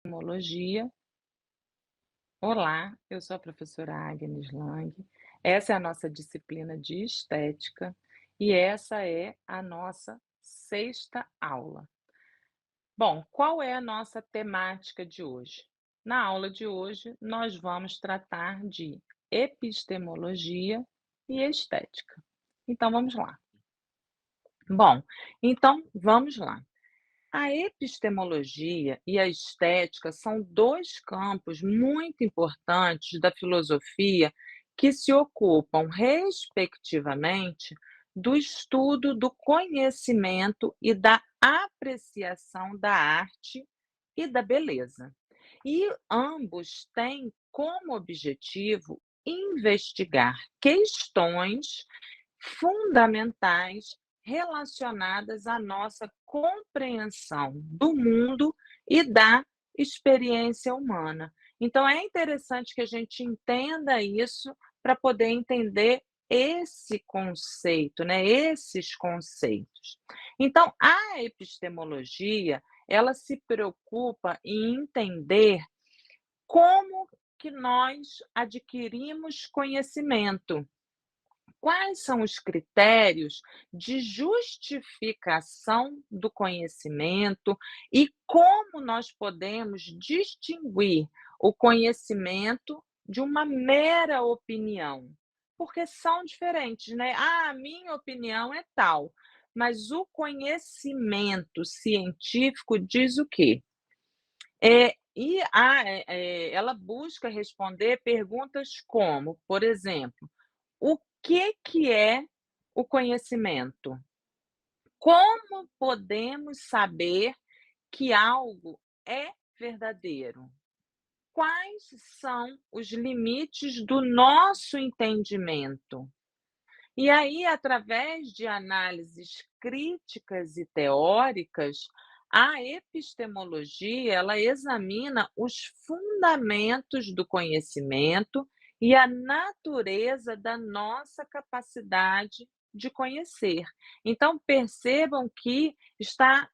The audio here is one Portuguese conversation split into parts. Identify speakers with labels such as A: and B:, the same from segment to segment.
A: Epistemologia. Olá, eu sou a professora Agnes Lang. Essa é a nossa disciplina de estética e essa é a nossa sexta aula. Bom, qual é a nossa temática de hoje? Na aula de hoje, nós vamos tratar de epistemologia e estética. Então, vamos lá. Bom, então vamos lá. A epistemologia e a estética são dois campos muito importantes da filosofia que se ocupam, respectivamente, do estudo do conhecimento e da apreciação da arte e da beleza. E ambos têm como objetivo investigar questões fundamentais relacionadas à nossa compreensão do mundo e da experiência humana. Então, é interessante que a gente entenda isso para poder entender esse conceito, né? Esses conceitos. Então, a epistemologia, ela se preocupa em entender como que nós adquirimos conhecimento. Quais são os critérios de justificação do conhecimento e como nós podemos distinguir o conhecimento de uma mera opinião? Porque são diferentes, né? Ah, a minha opinião é tal, mas o conhecimento científico diz o quê? Ela busca responder perguntas como, por exemplo, o que é o conhecimento? Como podemos saber que algo é verdadeiro? Quais são os limites do nosso entendimento? E aí, através de análises críticas e teóricas, a epistemologia, ela examina os fundamentos do conhecimento e a natureza da nossa capacidade de conhecer. Então, percebam que está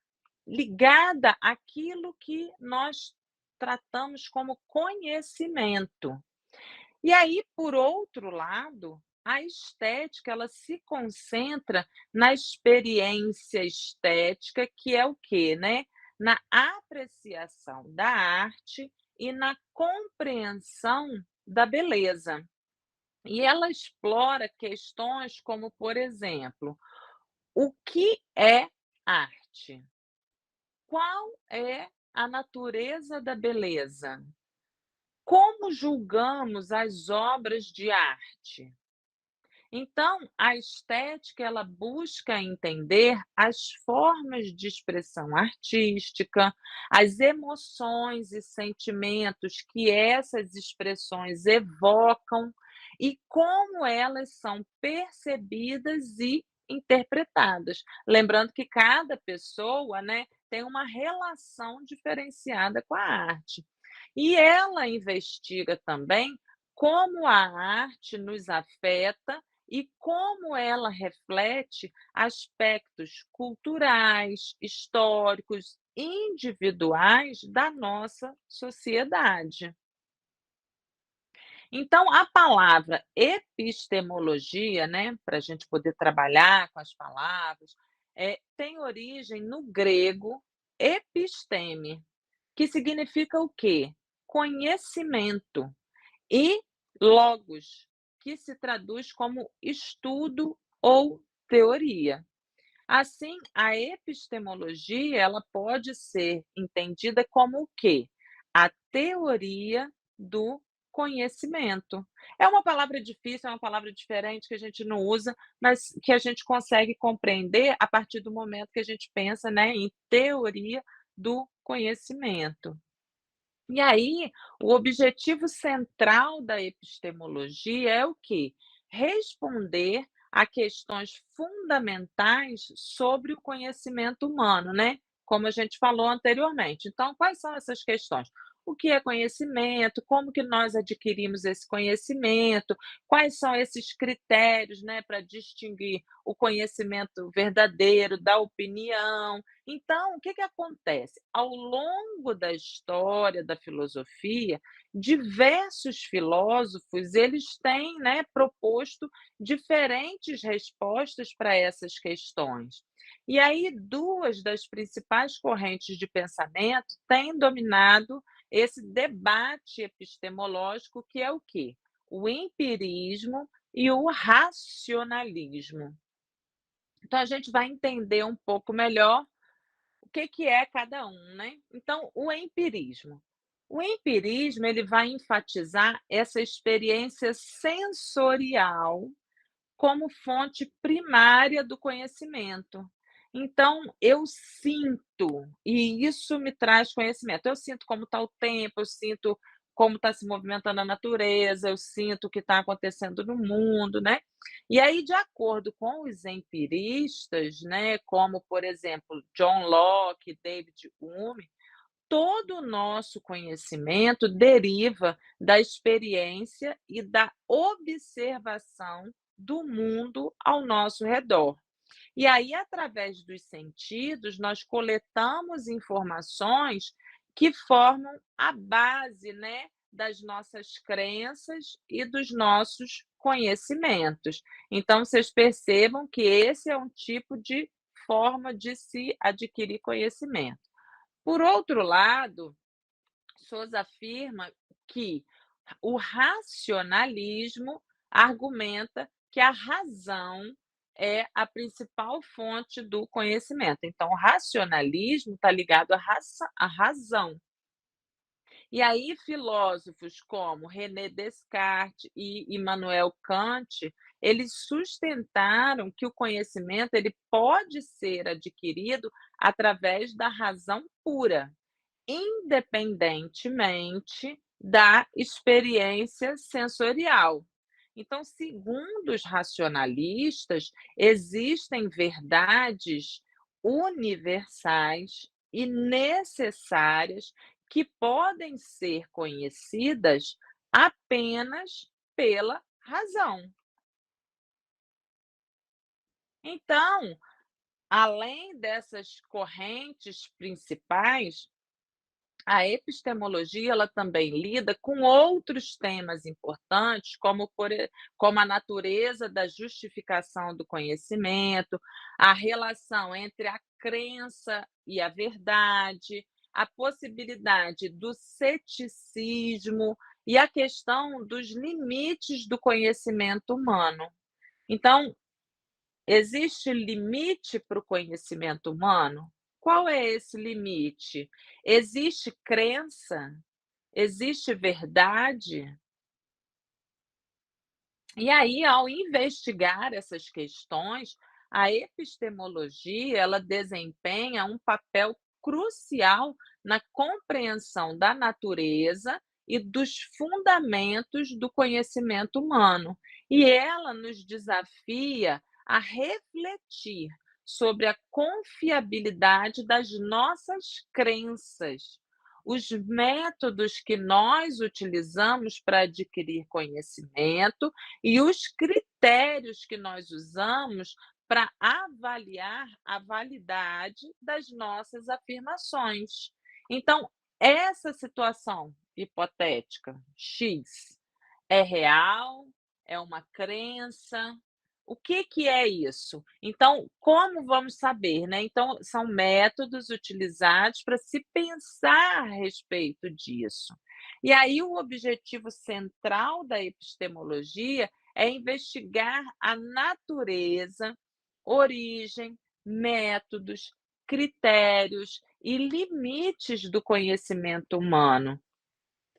A: ligada àquilo que nós tratamos como conhecimento. E aí, por outro lado, a estética, ela se concentra na experiência estética, que é o quê, né? Na apreciação da arte e na compreensão da beleza. E ela explora questões como, por exemplo, o que é arte? Qual é a natureza da beleza? Como julgamos as obras de arte? Então, a estética ela busca entender as formas de expressão artística, as emoções e sentimentos que essas expressões evocam e como elas são percebidas e interpretadas. Lembrando que cada pessoa, né, tem uma relação diferenciada com a arte. E ela investiga também como a arte nos afeta e como ela reflete aspectos culturais, históricos, individuais da nossa sociedade. Então, a palavra epistemologia, né, para a gente poder trabalhar com as palavras, tem origem no grego episteme, que significa o quê? Conhecimento. E logos, que se traduz como estudo ou teoria. Assim, a epistemologia, ela pode ser entendida como o quê? A teoria do conhecimento. É uma palavra difícil, é uma palavra diferente que a gente não usa, mas que a gente consegue compreender a partir do momento que a gente pensa, né, em teoria do conhecimento. E aí, o objetivo central da epistemologia é o quê? Responder a questões fundamentais sobre o conhecimento humano, né? Como a gente falou anteriormente. Então, quais são essas questões? o que é conhecimento, como que nós adquirimos esse conhecimento, quais são esses critérios, né, para distinguir o conhecimento verdadeiro da opinião. Então, o que que acontece? Ao longo da história da filosofia, diversos filósofos, eles têm, né, proposto diferentes respostas para essas questões. E aí, duas das principais correntes de pensamento têm dominado esse debate epistemológico, que é o quê? O empirismo e o racionalismo. Então, a gente vai entender um pouco melhor o que que é cada um, né? Então, o empirismo. O empirismo ele vai enfatizar essa experiência sensorial como fonte primária do conhecimento. Então, eu sinto, e isso me traz conhecimento. Eu sinto como está o tempo, eu sinto como está se movimentando a natureza, eu sinto o que está acontecendo no mundo, né? E aí, de acordo com os empiristas, né, como, por exemplo, John Locke, David Hume, todo o nosso conhecimento deriva da experiência e da observação do mundo ao nosso redor. E aí, através dos sentidos, nós coletamos informações que formam a base, né, das nossas crenças e dos nossos conhecimentos. Então, vocês percebam que esse é um tipo de forma de se adquirir conhecimento. Por outro lado, Sousa afirma que o racionalismo argumenta que a razão é a principal fonte do conhecimento. Então, o racionalismo está ligado à razão. E aí, filósofos como René Descartes e Immanuel Kant, eles sustentaram que o conhecimento ele pode ser adquirido através da razão pura, independentemente da experiência sensorial. Então, segundo os racionalistas, existem verdades universais e necessárias que podem ser conhecidas apenas pela razão. Então, além dessas correntes principais, a epistemologia, ela também lida com outros temas importantes, como a natureza da justificação do conhecimento, a relação entre a crença e a verdade, a possibilidade do ceticismo e a questão dos limites do conhecimento humano. Então, existe limite para o conhecimento humano? Qual é esse limite? Existe crença? Existe verdade? E aí, ao investigar essas questões, a epistemologia ela desempenha um papel crucial na compreensão da natureza e dos fundamentos do conhecimento humano. E ela nos desafia a refletir sobre a confiabilidade das nossas crenças, os métodos que nós utilizamos para adquirir conhecimento e os critérios que nós usamos para avaliar a validade das nossas afirmações. Então, essa situação hipotética X é real? É uma crença? O que que é isso? Então, como vamos saber, né? Então, são métodos utilizados para se pensar a respeito disso. E aí, o objetivo central da epistemologia é investigar a natureza, origem, métodos, critérios e limites do conhecimento humano.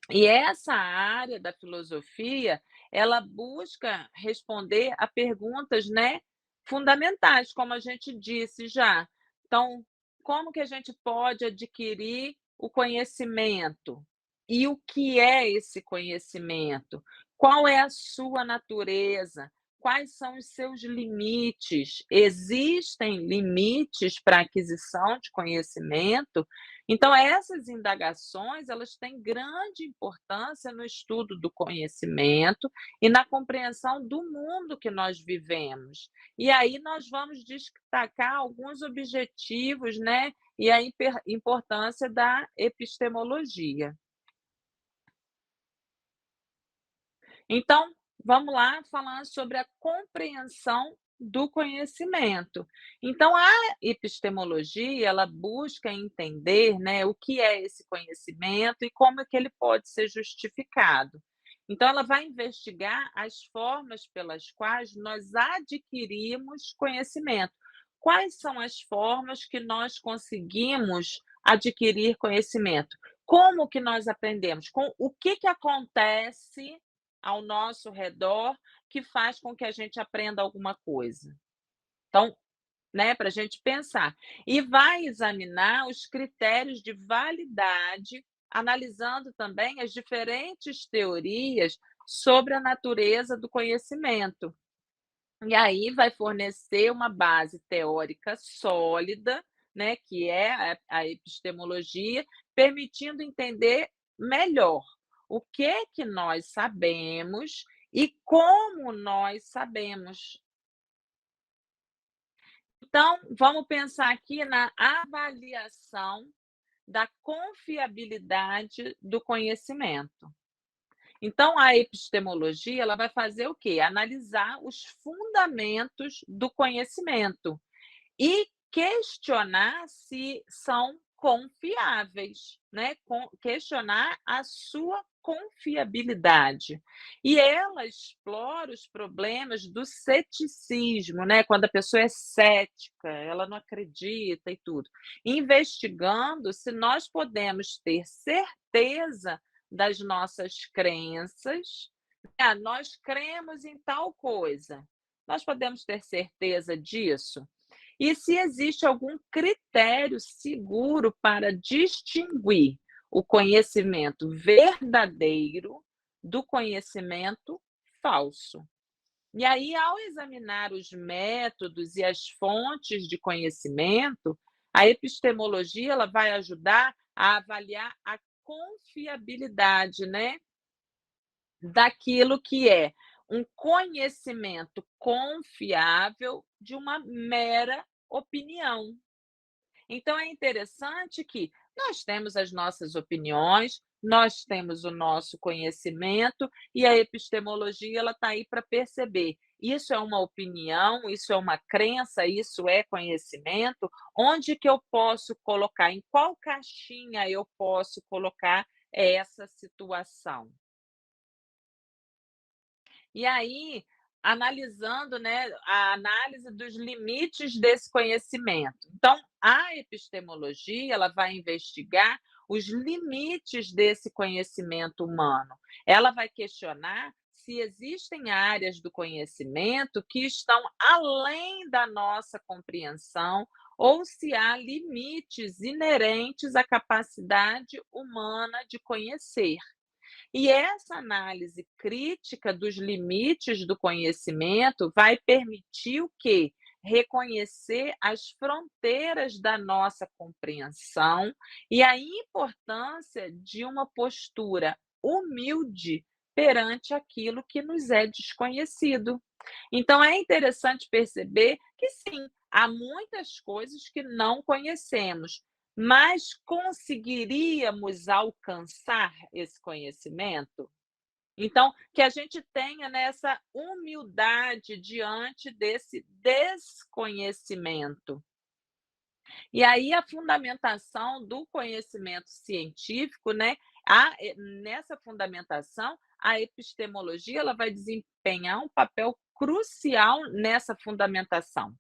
A: E essa área da filosofia, ela busca responder a perguntas, né, fundamentais, como a gente disse já. Então, como que a gente pode adquirir o conhecimento? E o que é esse conhecimento? Qual é a sua natureza? quais são os seus limites. Existem limites para aquisição de conhecimento? Então essas indagações, elas têm grande importância no estudo do conhecimento e na compreensão do mundo que nós vivemos. E aí nós vamos destacar alguns objetivos, né, e a importância da epistemologia. Então, vamos lá falar sobre a compreensão do conhecimento. Então, a epistemologia, ela busca entender, né, o que é esse conhecimento e como é que ele pode ser justificado. Então, ela vai investigar as formas pelas quais nós adquirimos conhecimento. Quais são as formas que nós conseguimos adquirir conhecimento? Como que nós aprendemos? Com o que acontece ao nosso redor que faz com que a gente aprenda alguma coisa. Então, né, para a gente pensar. E vai examinar os critérios de validade, analisando também as diferentes teorias sobre a natureza do conhecimento. E aí vai fornecer uma base teórica sólida, né, que é a epistemologia, permitindo entender melhor o que nós sabemos e como nós sabemos. Então, vamos pensar aqui na avaliação da confiabilidade do conhecimento. Então, a epistemologia, ela vai fazer o quê? Analisar os fundamentos do conhecimento e questionar se são confiáveis, né? Questionar a sua confiabilidade. E ela explora os problemas do ceticismo, né? Quando a pessoa é cética, ela não acredita e tudo. Investigando se nós podemos ter certeza das nossas crenças. Nós cremos em tal coisa. Nós podemos ter certeza disso? E se existe algum critério seguro para distinguir o conhecimento verdadeiro do conhecimento falso. E aí, ao examinar os métodos e as fontes de conhecimento, a epistemologia ela vai ajudar a avaliar a confiabilidade, né, daquilo que é um conhecimento confiável de uma mera opinião. Então é interessante que nós temos as nossas opiniões, nós temos o nosso conhecimento e a epistemologia ela está aí para perceber. Isso é uma opinião, isso é uma crença, isso é conhecimento. Onde que eu posso colocar? Em qual caixinha eu posso colocar essa situação? E aí, analisando, né, a análise dos limites desse conhecimento. Então, a epistemologia, ela vai investigar os limites desse conhecimento humano. Ela vai questionar se existem áreas do conhecimento que estão além da nossa compreensão ou se há limites inerentes à capacidade humana de conhecer. E essa análise crítica dos limites do conhecimento vai permitir o quê? Reconhecer as fronteiras da nossa compreensão e a importância de uma postura humilde perante aquilo que nos é desconhecido. Então é interessante perceber que sim, há muitas coisas que não conhecemos, mas conseguiríamos alcançar esse conhecimento? Então, que a gente tenha, né, essa humildade diante desse desconhecimento. E aí a fundamentação do conhecimento científico, né, nessa fundamentação, a epistemologia ela vai desempenhar um papel crucial nessa fundamentação.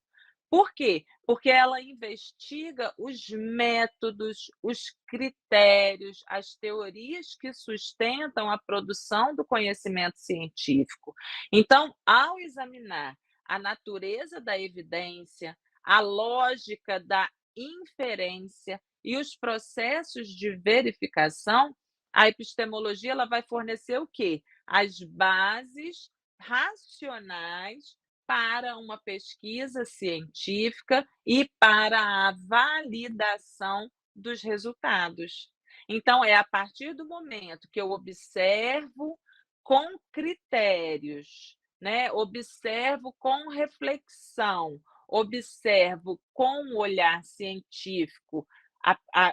A: Por quê? Porque ela investiga os métodos, os critérios, as teorias que sustentam a produção do conhecimento científico. Então, ao examinar a natureza da evidência, a lógica da inferência e os processos de verificação, a epistemologia ela vai fornecer o quê? As bases racionais para uma pesquisa científica e para a validação dos resultados. Então, é a partir do momento que eu observo com critérios, né, observo com reflexão, observo com um olhar científico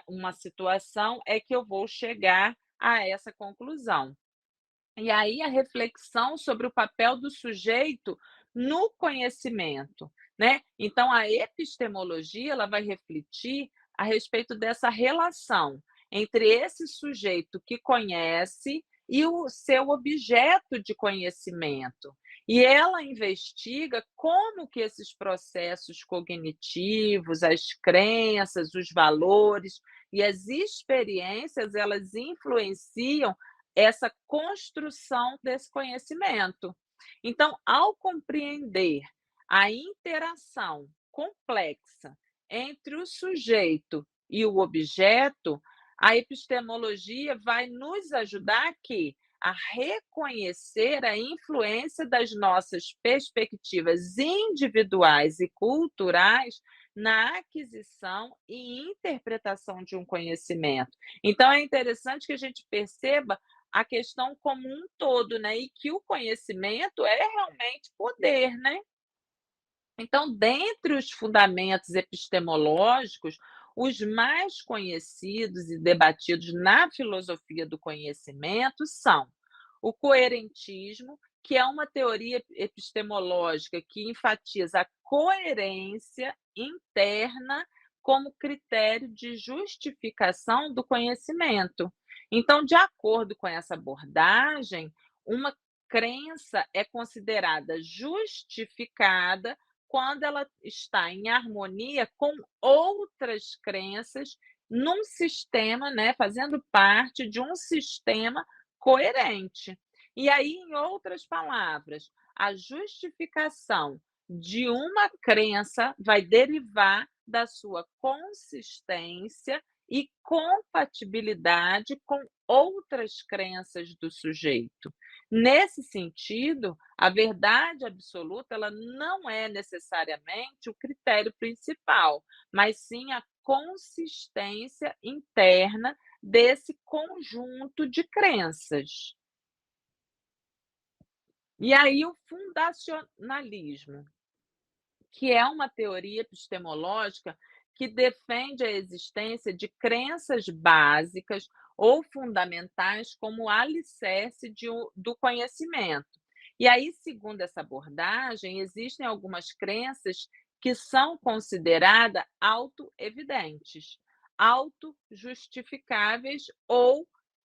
A: uma situação, é que eu vou chegar a essa conclusão. E aí a reflexão sobre o papel do sujeito no conhecimento, né. Então a epistemologia, ela vai refletir a respeito dessa relação entre esse sujeito que conhece e o seu objeto de conhecimento. E ela investiga como que esses processos cognitivos, as crenças, os valores e as experiências, elas influenciam essa construção desse conhecimento. Então, ao compreender a interação complexa entre o sujeito e o objeto, a epistemologia vai nos ajudar a reconhecer a influência das nossas perspectivas individuais e culturais na aquisição e interpretação de um conhecimento. Então, é interessante que a gente perceba a questão como um todo, né, e que o conhecimento é realmente poder, né. Então, dentre os fundamentos epistemológicos, os mais conhecidos e debatidos na filosofia do conhecimento são o coerentismo, que é uma teoria epistemológica que enfatiza a coerência interna como critério de justificação do conhecimento. Então, de acordo com essa abordagem, uma crença é considerada justificada quando ela está em harmonia com outras crenças num sistema, né, fazendo parte de um sistema coerente. E aí, em outras palavras, a justificação de uma crença vai derivar da sua consistência e compatibilidade com outras crenças do sujeito. Nesse sentido, a verdade absoluta, ela não é necessariamente o critério principal, mas sim a consistência interna desse conjunto de crenças. E aí o fundacionalismo, que é uma teoria epistemológica que defende a existência de crenças básicas ou fundamentais como alicerce do conhecimento. E aí, segundo essa abordagem, existem algumas crenças que são consideradas autoevidentes, autojustificáveis ou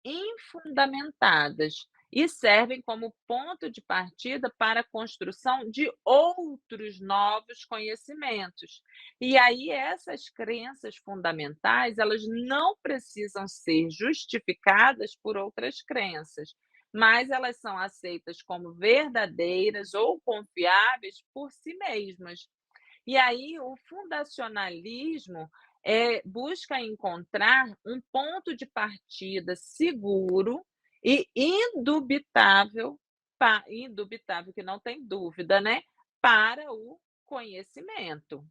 A: infundamentadas, e servem como ponto de partida para a construção de outros novos conhecimentos. E aí essas crenças fundamentais, elas não precisam ser justificadas por outras crenças, mas elas são aceitas como verdadeiras ou confiáveis por si mesmas. E aí o fundacionalismo busca encontrar um ponto de partida seguro e indubitável, indubitável que não tem dúvida, né, para o conhecimento.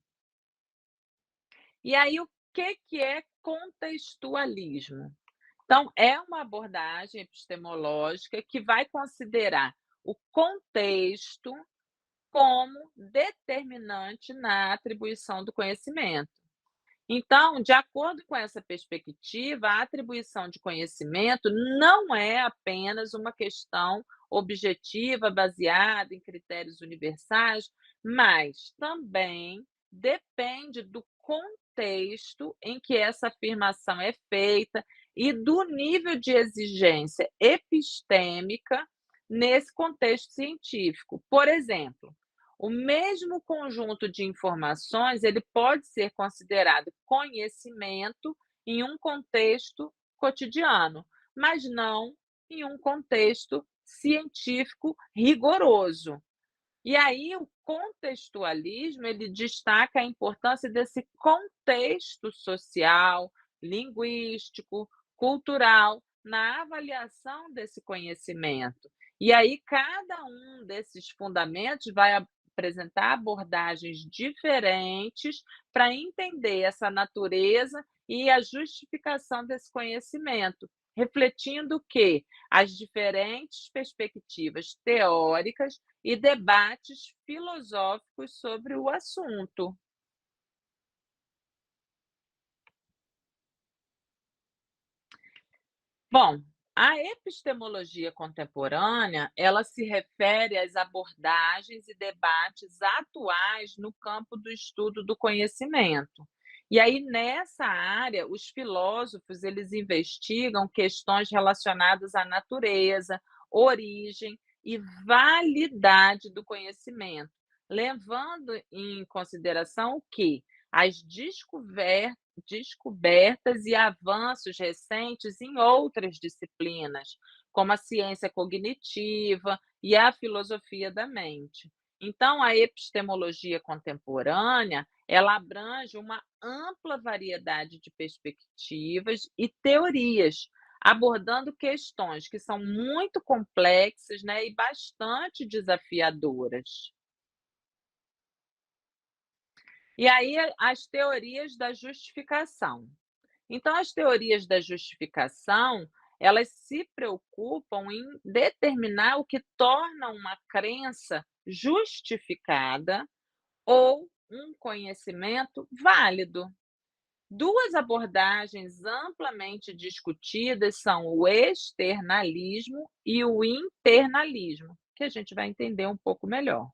A: E aí o que é contextualismo? Então, é uma abordagem epistemológica que vai considerar o contexto como determinante na atribuição do conhecimento. Então, de acordo com essa perspectiva, a atribuição de conhecimento não é apenas uma questão objetiva baseada em critérios universais, mas também depende do contexto em que essa afirmação é feita e do nível de exigência epistêmica nesse contexto científico. Por exemplo, o mesmo conjunto de informações, ele pode ser considerado conhecimento em um contexto cotidiano, mas não em um contexto científico rigoroso. E aí o contextualismo, ele destaca a importância desse contexto social, linguístico, cultural, na avaliação desse conhecimento. E aí cada um desses fundamentos vai apresentar abordagens diferentes para entender essa natureza e a justificação desse conhecimento, refletindo que as diferentes perspectivas teóricas e debates filosóficos sobre o assunto. Bom, a epistemologia contemporânea, ela se refere às abordagens e debates atuais no campo do estudo do conhecimento. E aí nessa área, os filósofos, eles investigam questões relacionadas à natureza, origem e validade do conhecimento, levando em consideração que as descobertas e avanços recentes em outras disciplinas, como a ciência cognitiva e a filosofia da mente. Então, a epistemologia contemporânea, ela abrange uma ampla variedade de perspectivas e teorias, abordando questões que são muito complexas, né, e bastante desafiadoras. E aí, as teorias da justificação. Então, as teorias da justificação, elas se preocupam em determinar o que torna uma crença justificada ou um conhecimento válido. Duas abordagens amplamente discutidas são o externalismo e o internalismo, que a gente vai entender um pouco melhor.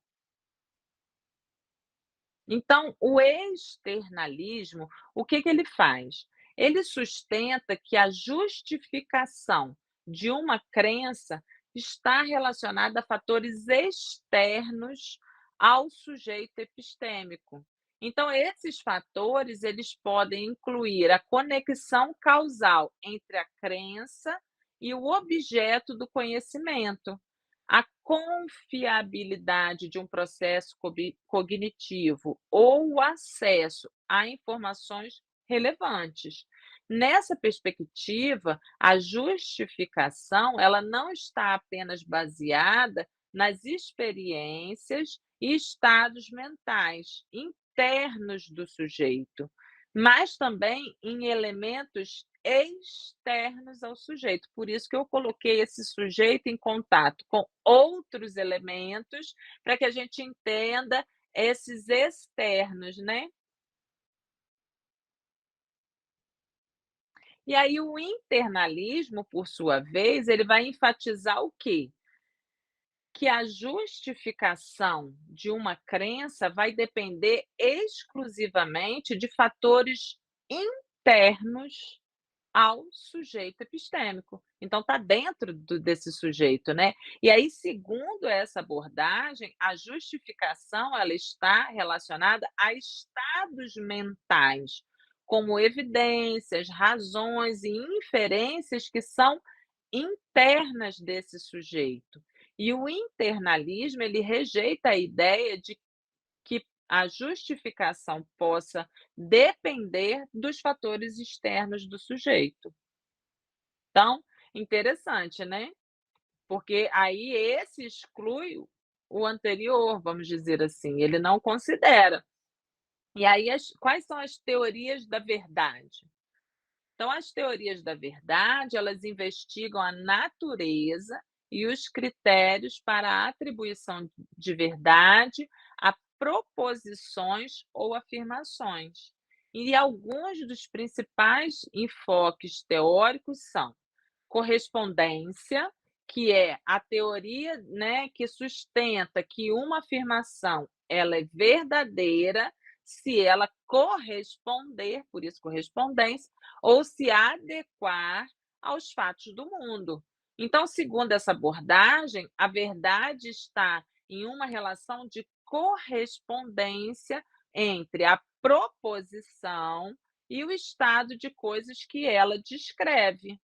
A: Então, o externalismo, o que que ele faz? Ele sustenta que a justificação de uma crença está relacionada a fatores externos ao sujeito epistêmico. Então, esses fatores, eles podem incluir a conexão causal entre a crença e o objeto do conhecimento, a confiabilidade de um processo cognitivo ou o acesso a informações relevantes. Nessa perspectiva, a justificação, ela não está apenas baseada nas experiências e estados mentais internos do sujeito, mas também em elementos externos ao sujeito. Por isso que eu coloquei esse sujeito em contato com outros elementos, para que a gente entenda esses externos, né. E aí o internalismo, por sua vez, ele vai enfatizar o quê? Que a justificação de uma crença vai depender exclusivamente de fatores internos ao sujeito epistêmico. Então está dentro desse sujeito, né? E aí, segundo essa abordagem, a justificação ela está relacionada a estados mentais, como evidências, razões e inferências que são internas desse sujeito. E o internalismo ele rejeita a ideia de que a justificação possa depender dos fatores externos do sujeito. Então, interessante, né? Porque aí esse exclui o anterior, vamos dizer assim, ele não considera. E aí, quais são as teorias da verdade? Então, as teorias da verdade, elas investigam a natureza e os critérios para a atribuição de verdade a proposições ou afirmações. E alguns dos principais enfoques teóricos são correspondência, que é a teoria, né, que sustenta que uma afirmação ela é verdadeira se ela corresponder, por isso correspondência, ou se adequar aos fatos do mundo. Então, segundo essa abordagem, a verdade está em uma relação de correspondência entre a proposição e o estado de coisas que ela descreve.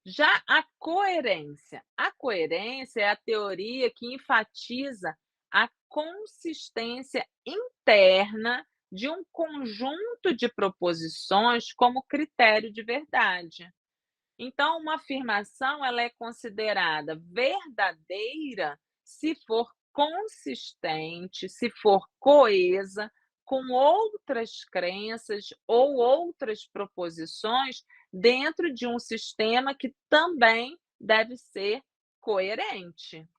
A: Já a coerência é a teoria que enfatiza a consistência interna de um conjunto de proposições como critério de verdade. Então, uma afirmação ela é considerada verdadeira se for consistente, se for coesa com outras crenças ou outras proposições dentro de um sistema que também deve ser coerente.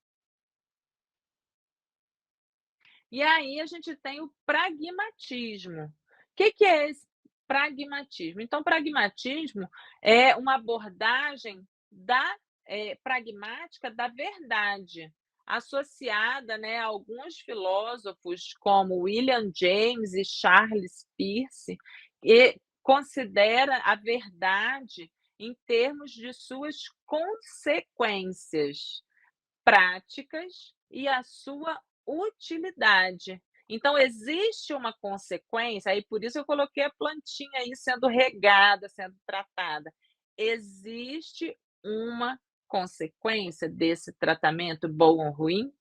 A: E aí a gente tem o pragmatismo. O que é esse pragmatismo? Então, pragmatismo é uma abordagem pragmática da verdade, associada, né, a alguns filósofos como William James e Charles Peirce, e considera a verdade em termos de suas consequências práticas e a sua utilidade. Então, existe uma consequência, aí por isso eu coloquei a plantinha aí sendo regada, sendo tratada. Existe uma consequência desse tratamento, bom ou ruim?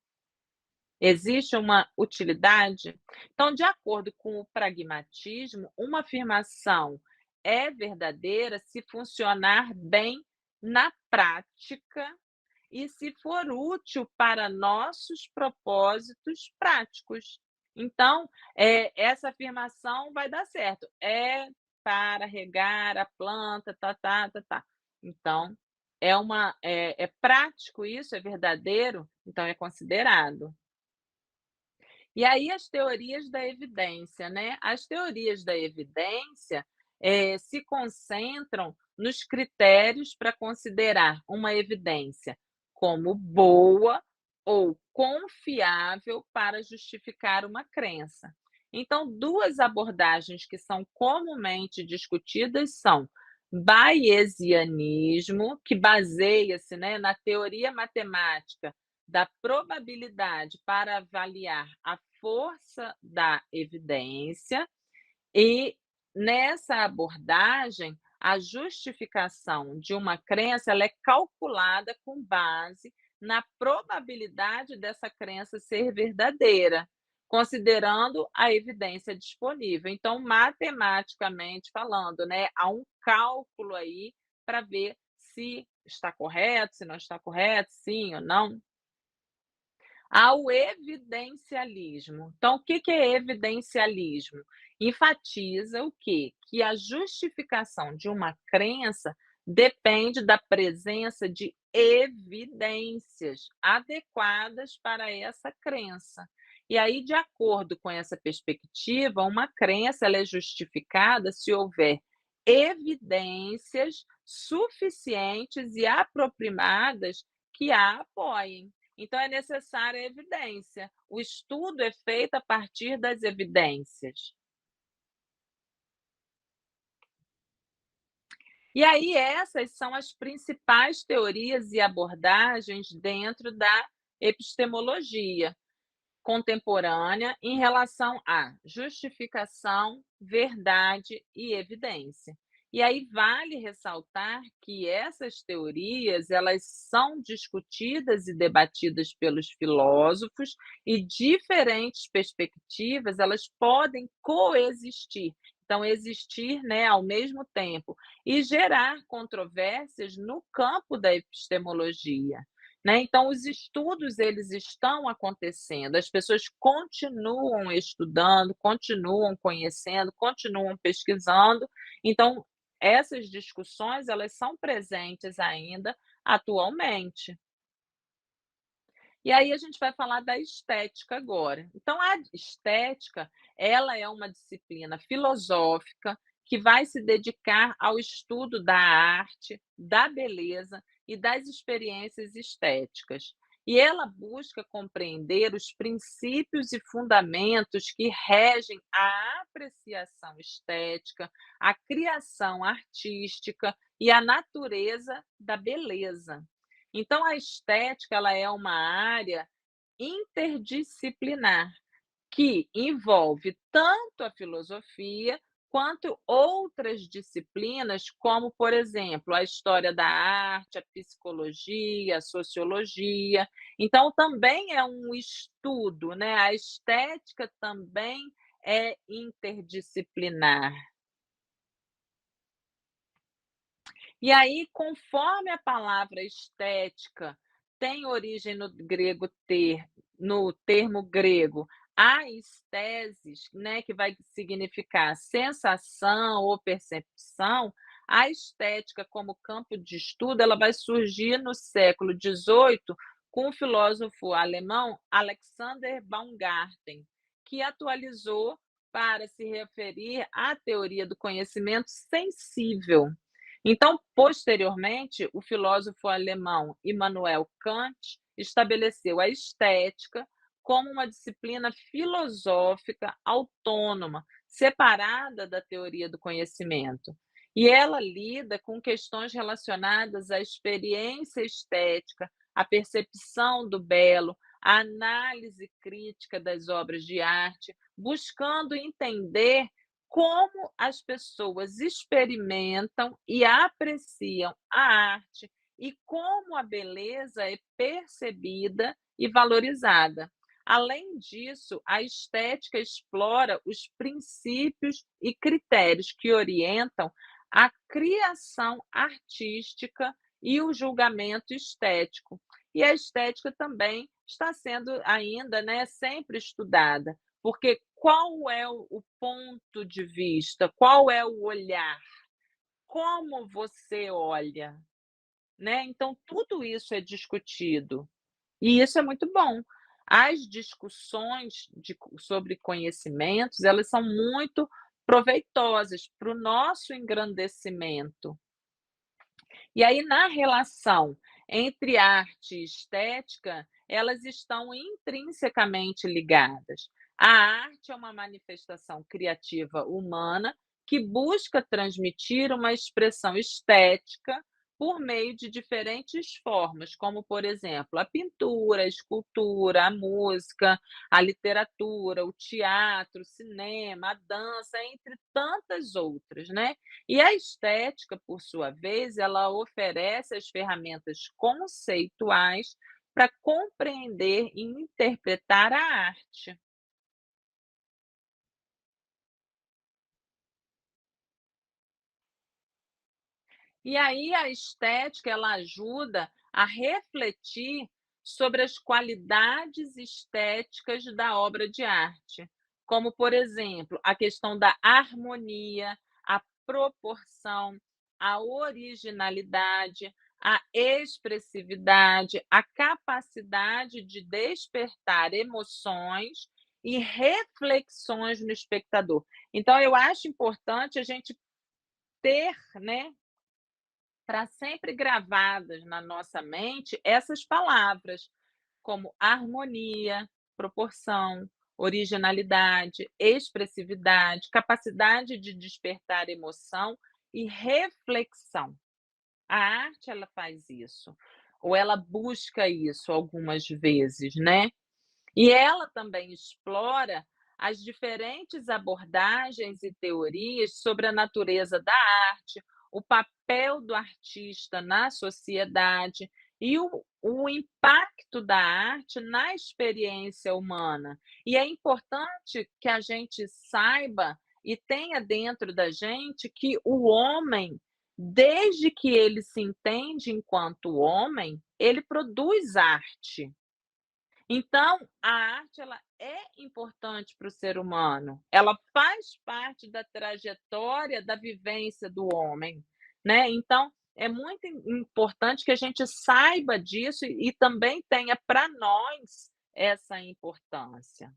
A: Existe uma utilidade? Então, de acordo com o pragmatismo, uma afirmação é verdadeira se funcionar bem na prática e se for útil para nossos propósitos práticos. Então, essa afirmação vai dar certo. É para regar a planta, tá, tá, tá, tá. Então, é prático isso, é verdadeiro, então é considerado. E aí as teorias da evidência, né? As teorias da evidência se concentram nos critérios para considerar uma evidência como boa ou confiável para justificar uma crença. Então, duas abordagens que são comumente discutidas são bayesianismo, que baseia-se, né, na teoria matemática da probabilidade para avaliar a força da evidência, e nessa abordagem, a justificação de uma crença ela é calculada com base na probabilidade dessa crença ser verdadeira, considerando a evidência disponível. Então, matematicamente falando, né, há um cálculo aí para ver se está correto, se não está correto, sim ou não. Ao evidencialismo. Então, o que é evidencialismo? Enfatiza o quê? Que a justificação de uma crença depende da presença de evidências adequadas para essa crença. E aí, de acordo com essa perspectiva, uma crença ela é justificada se houver evidências suficientes e apropriadas que a apoiem. Então, é necessária a evidência. O estudo é feito a partir das evidências. E aí, essas são as principais teorias e abordagens dentro da epistemologia contemporânea em relação à justificação, verdade e evidência. E aí vale ressaltar que essas teorias, elas são discutidas e debatidas pelos filósofos e diferentes perspectivas, elas podem coexistir. Então, existir, né, ao mesmo tempo e gerar controvérsias no campo da epistemologia. Né? Então, os estudos eles estão acontecendo, as pessoas continuam estudando, continuam conhecendo, continuam pesquisando. Então, essas discussões elas são presentes ainda atualmente. E aí a gente vai falar da estética agora. Então a estética, ela é uma disciplina filosófica que vai se dedicar ao estudo da arte, da beleza e das experiências estéticas. E ela busca compreender os princípios e fundamentos que regem a apreciação estética, a criação artística e a natureza da beleza. Então a estética ela é uma área interdisciplinar que envolve tanto a filosofia quanto outras disciplinas, como, por exemplo, a história da arte, a psicologia, a sociologia. Então também é um estudo, né? A estética também é interdisciplinar. E aí, conforme a palavra estética tem origem no termo grego aesthesis, né, que vai significar sensação ou percepção, a estética como campo de estudo, ela vai surgir no século XVIII com o filósofo alemão Alexander Baumgarten, que atualizou para se referir à teoria do conhecimento sensível. Então, posteriormente, o filósofo alemão Immanuel Kant estabeleceu a estética como uma disciplina filosófica autônoma, separada da teoria do conhecimento. E ela lida com questões relacionadas à experiência estética, à percepção do belo, à análise crítica das obras de arte, buscando entender como as pessoas experimentam e apreciam a arte e como a beleza é percebida e valorizada. Além disso, a estética explora os princípios e critérios que orientam a criação artística e o julgamento estético. E a estética também está sendo ainda, né, sempre estudada, porque qual é o ponto de vista, qual é o olhar, como você olha, né? Então, tudo isso é discutido. E isso é muito bom. As discussões sobre conhecimentos, elas são muito proveitosas para o nosso engrandecimento. E aí, na relação entre arte e estética, elas estão intrinsecamente ligadas. A arte é uma manifestação criativa humana que busca transmitir uma expressão estética por meio de diferentes formas, como, por exemplo, a pintura, a escultura, a música, a literatura, o teatro, o cinema, a dança, entre tantas outras, né? E a estética, por sua vez, ela oferece as ferramentas conceituais para compreender e interpretar a arte. E aí a estética ela ajuda a refletir sobre as qualidades estéticas da obra de arte, como, por exemplo, a questão da harmonia, a proporção, a originalidade, a expressividade, a capacidade de despertar emoções e reflexões no espectador. Então, eu acho importante a gente ter, né, para sempre gravadas na nossa mente essas palavras, como harmonia, proporção, originalidade, expressividade, capacidade de despertar emoção e reflexão. A arte ela faz isso, ou ela busca isso algumas vezes, né? E ela também explora as diferentes abordagens e teorias sobre a natureza da arte, o papel do artista na sociedade e o impacto da arte na experiência humana. E é importante que a gente saiba e tenha dentro da gente que o homem, desde que ele se entende enquanto homem, ele produz arte. Então, a arte ela é importante para o ser humano, ela faz parte da trajetória da vivência do homem, né. Então, é muito importante que a gente saiba disso e também tenha para nós essa importância.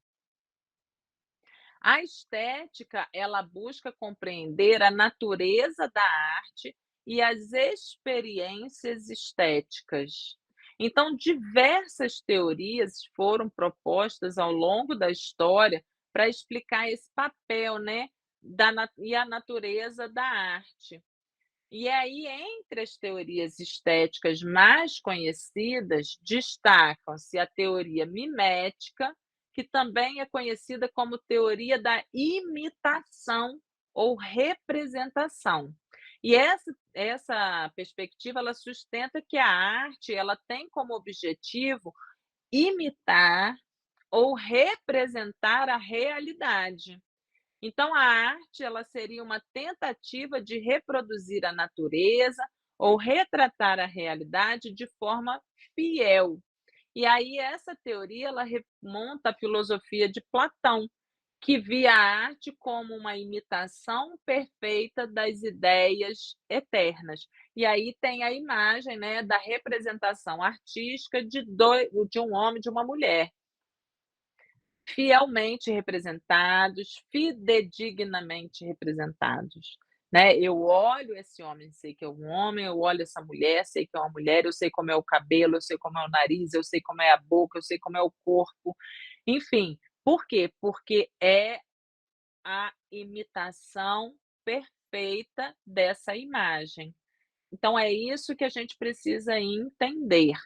A: A estética, ela busca compreender a natureza da arte e as experiências estéticas. Então, diversas teorias foram propostas ao longo da história para explicar esse papel, né, e a natureza da arte. E aí, entre as teorias estéticas mais conhecidas, destacam-se a teoria mimética, que também é conhecida como teoria da imitação ou representação. E essa perspectiva ela sustenta que a arte ela tem como objetivo imitar ou representar a realidade. Então a arte ela seria uma tentativa de reproduzir a natureza ou retratar a realidade de forma fiel. E aí essa teoria ela remonta à filosofia de Platão, que via a arte como uma imitação perfeita das ideias eternas. E aí tem a imagem, né, da representação artística de um homem e de uma mulher, fielmente representados, fidedignamente representados, né. Eu olho esse homem, sei que é um homem, eu olho essa mulher, sei que é uma mulher, eu sei como é o cabelo, eu sei como é o nariz, eu sei como é a boca, eu sei como é o corpo, enfim. Por quê? Porque é a imitação perfeita dessa imagem. Então é isso que a gente precisa entender.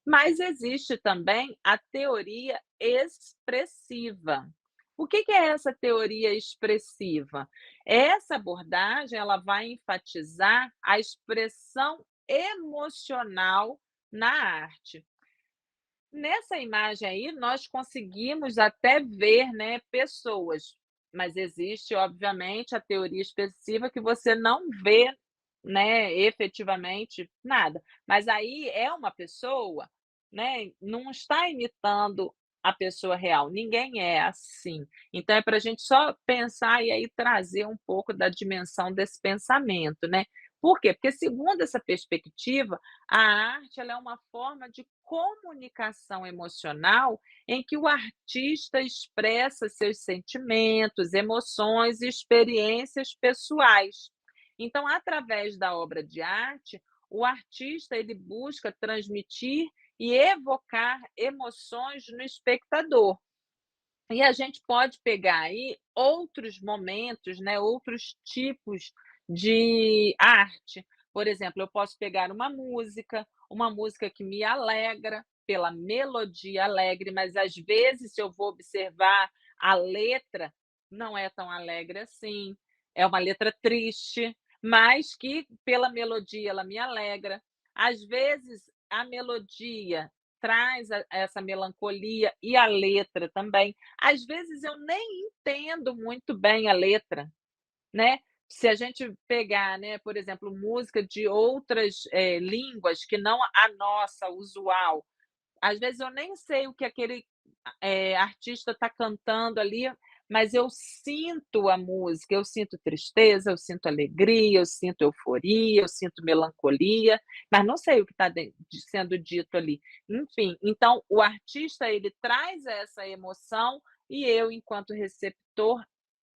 A: Mas existe também a teoria expressiva. O que é essa teoria expressiva? Essa abordagem ela vai enfatizar a expressão emocional na arte. Nessa imagem aí, nós conseguimos até ver, né, pessoas, mas existe, obviamente, a teoria expressiva que você não vê, né, efetivamente nada. Mas aí é uma pessoa, né, não está imitando a pessoa real, ninguém é assim. Então é para a gente só pensar e aí trazer um pouco da dimensão desse pensamento, né. Por quê? Porque segundo essa perspectiva, a arte ela é uma forma de comunicação emocional em que o artista expressa seus sentimentos, emoções e experiências pessoais. Então, através da obra de arte, o artista ele busca transmitir e evocar emoções no espectador. E a gente pode pegar aí outros momentos, né, outros tipos de arte. Por exemplo, eu posso pegar uma música que me alegra pela melodia alegre, mas às vezes, se eu vou observar a letra, não é tão alegre assim. É uma letra triste, mas que pela melodia ela me alegra. Às vezes, a melodia traz essa melancolia e a letra também. Às vezes eu nem entendo muito bem a letra, né. Se a gente pegar, né, por exemplo, música de outras, línguas que não a nossa usual, às vezes eu nem sei o que aquele, artista está cantando ali, mas eu sinto a música, eu sinto tristeza, eu sinto alegria, eu sinto euforia, eu sinto melancolia, mas não sei o que está sendo dito ali. Enfim, então o artista ele traz essa emoção e eu, enquanto receptor,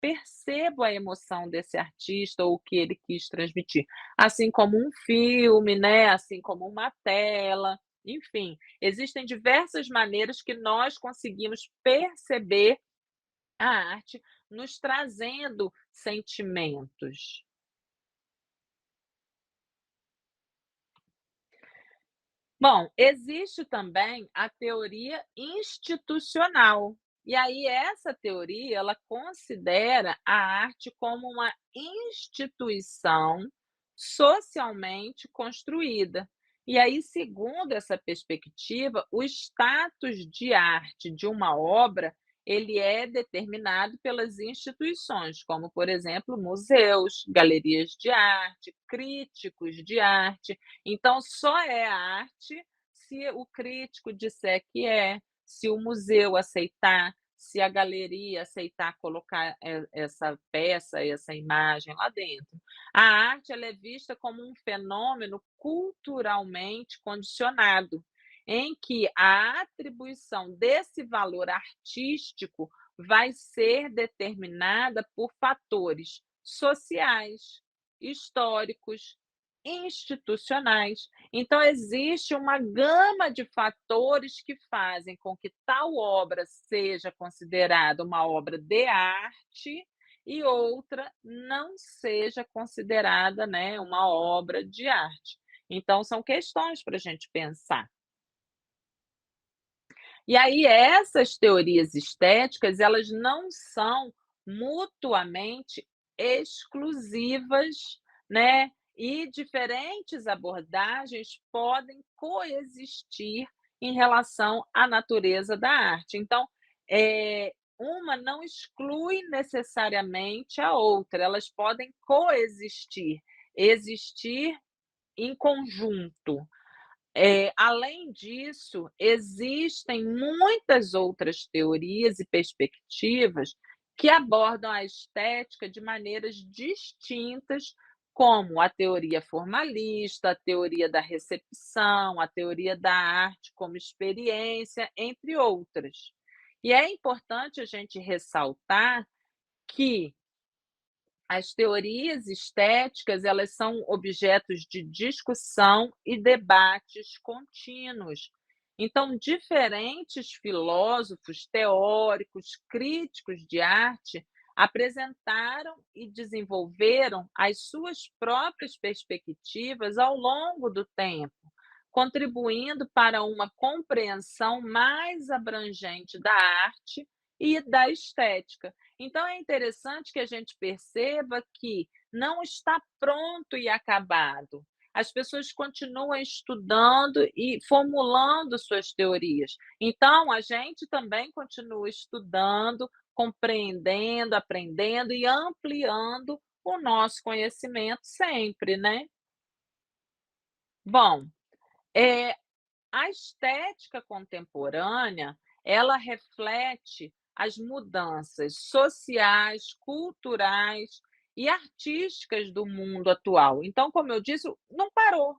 A: percebo a emoção desse artista ou o que ele quis transmitir. Assim como um filme, né, assim como uma tela, enfim, existem diversas maneiras que nós conseguimos perceber a arte nos trazendo sentimentos. Bom, existe também a teoria institucional. E aí essa teoria, ela considera a arte como uma instituição socialmente construída. E aí, segundo essa perspectiva, o status de arte de uma obra, ele é determinado pelas instituições, como, por exemplo, museus, galerias de arte, críticos de arte, então, só é arte se o crítico disser que é, se o museu aceitar, se a galeria aceitar colocar essa peça, essa imagem lá dentro. A arte ela é vista como um fenômeno culturalmente condicionado, em que a atribuição desse valor artístico vai ser determinada por fatores sociais, históricos, institucionais. Então, existe uma gama de fatores que fazem com que tal obra seja considerada uma obra de arte e outra não seja considerada, né, uma obra de arte. Então, são questões para a gente pensar. E aí, essas teorias estéticas, elas não são mutuamente exclusivas, né? E diferentes abordagens podem coexistir em relação à natureza da arte. Então, uma não exclui necessariamente a outra, elas podem coexistir, existir em conjunto. Além disso, existem muitas outras teorias e perspectivas que abordam a estética de maneiras distintas, como a teoria formalista, a teoria da recepção, a teoria da arte como experiência, entre outras. E é importante a gente ressaltar que as teorias estéticas, elas são objetos de discussão e debates contínuos. Então, diferentes filósofos, teóricos, críticos de arte apresentaram e desenvolveram as suas próprias perspectivas ao longo do tempo, contribuindo para uma compreensão mais abrangente da arte e da estética. Então é interessante que a gente perceba que não está pronto e acabado. As pessoas continuam estudando e formulando suas teorias. Então, a gente também continua estudando, compreendendo, aprendendo e ampliando o nosso conhecimento sempre, né? Bom, eh, a estética contemporânea, ela reflete as mudanças sociais, culturais e artísticas do mundo atual. Então, como eu disse, não parou,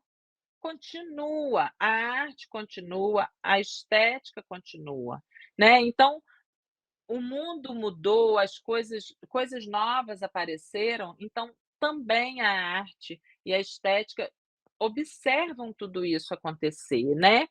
A: continua, a arte continua, a estética continua, né. Então, o mundo mudou, as coisas novas apareceram, então também a arte e a estética observam tudo isso acontecer, né.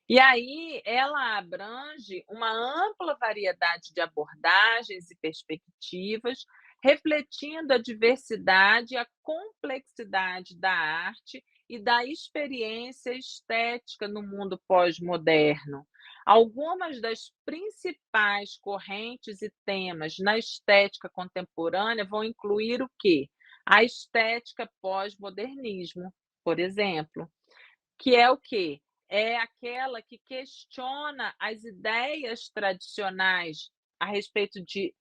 A: E aí ela abrange uma ampla variedade de abordagens e perspectivas, refletindo a diversidade e a complexidade da arte e da experiência estética no mundo pós-moderno. Algumas das principais correntes e temas na estética contemporânea vão incluir o quê? A estética pós-modernismo, por exemplo, que é o quê? É aquela que questiona as ideias tradicionais a respeito de,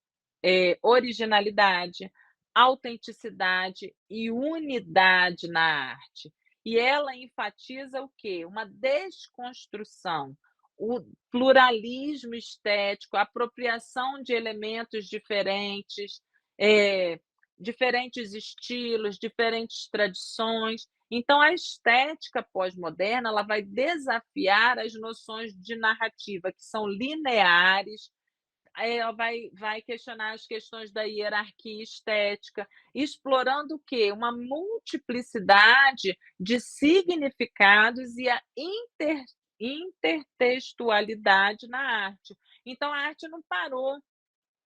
A: originalidade, autenticidade e unidade na arte. E ela enfatiza o quê? Uma desconstrução, o pluralismo estético, a apropriação de elementos diferentes, diferentes estilos, diferentes tradições. Então, a estética pós-moderna ela vai desafiar as noções de narrativa que são lineares, ela vai questionar as questões da hierarquia estética, explorando o quê? Uma multiplicidade de significados e a intertextualidade na arte. Então, a arte não parou,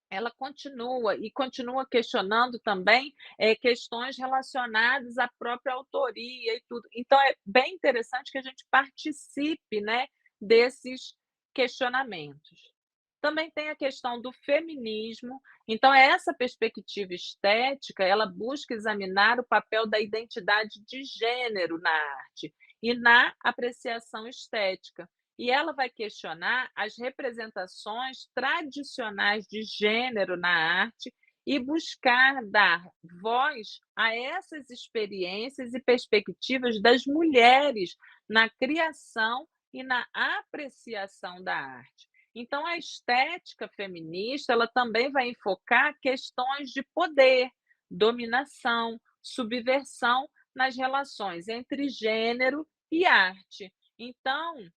A: ela continua e continua questionando também, questões relacionadas à própria autoria e tudo. Então é bem interessante que a gente participe, né, desses questionamentos. Também tem a questão do feminismo, então essa perspectiva estética, ela busca examinar o papel da identidade de gênero na arte e na apreciação estética. E ela vai questionar as representações tradicionais de gênero na arte e buscar dar voz a essas experiências e perspectivas das mulheres na criação e na apreciação da arte. Então, a estética feminista, ela também vai enfocar questões de poder, dominação, subversão nas relações entre gênero e arte. Então,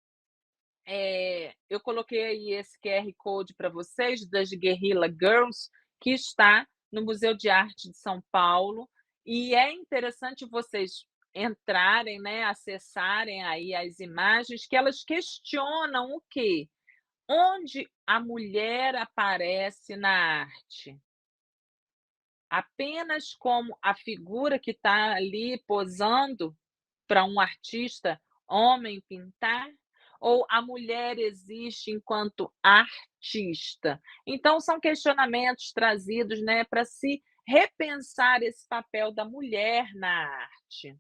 A: eu coloquei aí esse QR Code para vocês das Guerrilla Girls, que está no Museu de Arte de São Paulo, e é interessante vocês entrarem, né, acessarem aí as imagens que elas questionam o quê? Onde a mulher aparece na arte? Apenas como a figura que está ali posando para um artista homem pintar? Ou a mulher existe enquanto artista? Então são questionamentos trazidos, né, para se repensar esse papel da mulher na arte.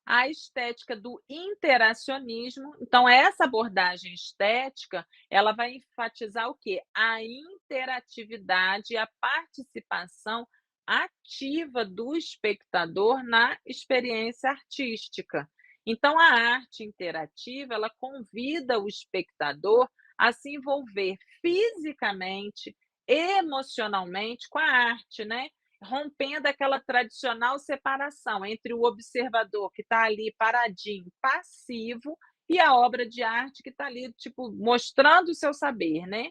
A: A estética do interacionismo, então essa abordagem estética, ela vai enfatizar o quê? A interatividade e a participação ativa do espectador na experiência artística. Então, a arte interativa, ela convida o espectador a se envolver fisicamente, emocionalmente com a arte, né? Rompendo aquela tradicional separação entre o observador que está ali paradinho, passivo, e a obra de arte que está ali, tipo, mostrando o seu saber, né?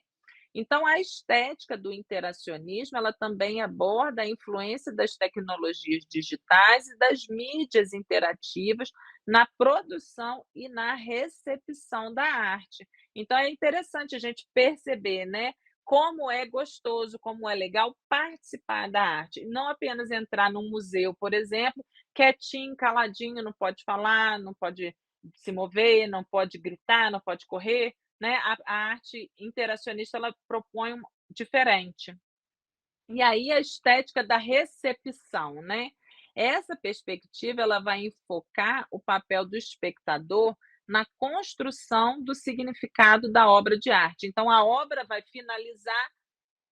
A: Então, a estética do interacionismo, ela também aborda a influência das tecnologias digitais e das mídias interativas na produção e na recepção da arte. Então, é interessante a gente perceber, né, como é gostoso, como é legal participar da arte, não apenas entrar num museu, por exemplo, quietinho, caladinho, não pode falar, não pode se mover, não pode gritar, não pode correr, né, a arte interacionista ela propõe diferente. E aí a estética da recepção, né. Essa perspectiva ela vai enfocar o papel do espectador na construção do significado da obra de arte. Então a obra vai finalizar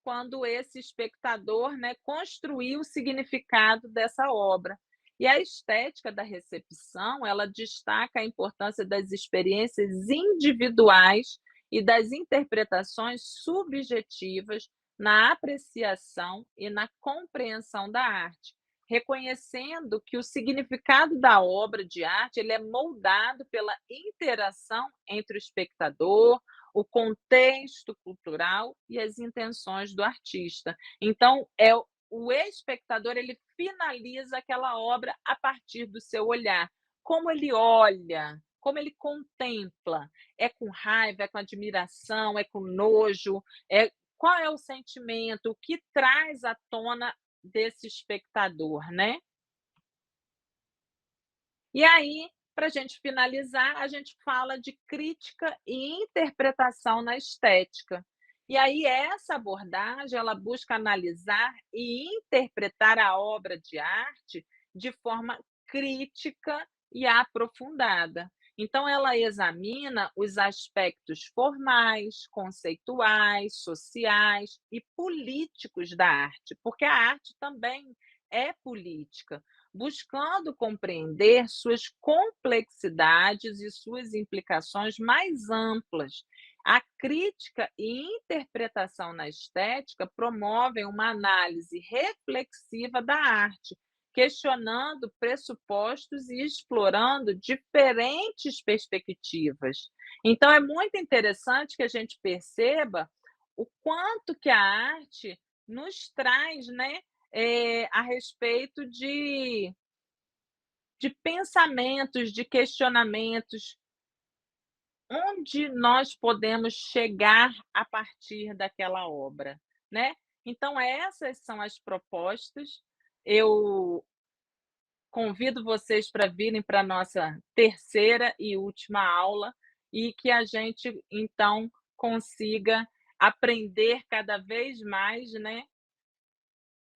A: quando esse espectador, né, construiu o significado dessa obra. E a estética da recepção, ela destaca a importância das experiências individuais e das interpretações subjetivas na apreciação e na compreensão da arte, reconhecendo que o significado da obra de arte ele é moldado pela interação entre o espectador, o contexto cultural e as intenções do artista. Então, o espectador ele finaliza aquela obra a partir do seu olhar. Como ele olha, como ele contempla. É com raiva, é com admiração, é com nojo, qual é o sentimento, o que traz à tona desse espectador, né? E aí, para a gente finalizar, a gente fala de crítica e interpretação na estética. E aí essa abordagem, ela busca analisar e interpretar a obra de arte de forma crítica e aprofundada. Então ela examina os aspectos formais, conceituais, sociais e políticos da arte, porque a arte também é política, buscando compreender suas complexidades e suas implicações mais amplas. A crítica e interpretação na estética promovem uma análise reflexiva da arte, questionando pressupostos e explorando diferentes perspectivas. Então, é muito interessante que a gente perceba o quanto que a arte nos traz, né, a respeito de pensamentos, de questionamentos, onde nós podemos chegar a partir daquela obra, né. Então essas são as propostas, eu convido vocês para virem para a nossa terceira e última aula, e que a gente então consiga aprender cada vez mais, né,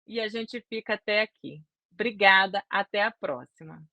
A: e a gente fica até aqui. Obrigada, até a próxima.